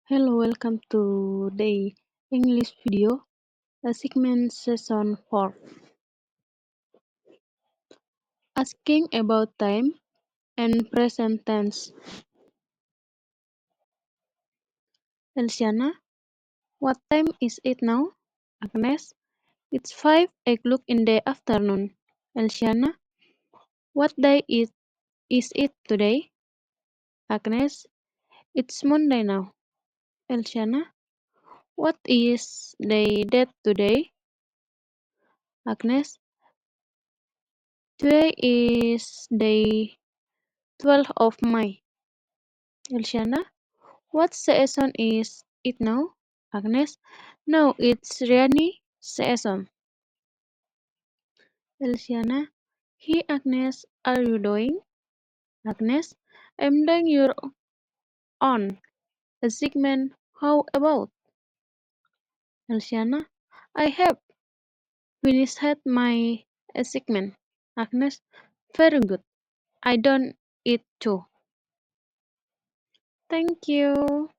Hello, welcome to the English video, segment session 4. Asking about time and present tense. Elsiana, what time is it now? Agnes, it's 5 o'clock in the afternoon. Elsiana, what day is it today? Agnes, it's Monday now. Elsiana, what is the date today? Agnes, today is the 12th of May. Elsiana, what season is it now? Agnes, no, it's rainy season. Elsiana, hey Agnes, are you doing? Agnes, I'm doing your own. A segment, how about? Elsiana, I have finished my segment. Agnes, very good. I done it too. Thank you.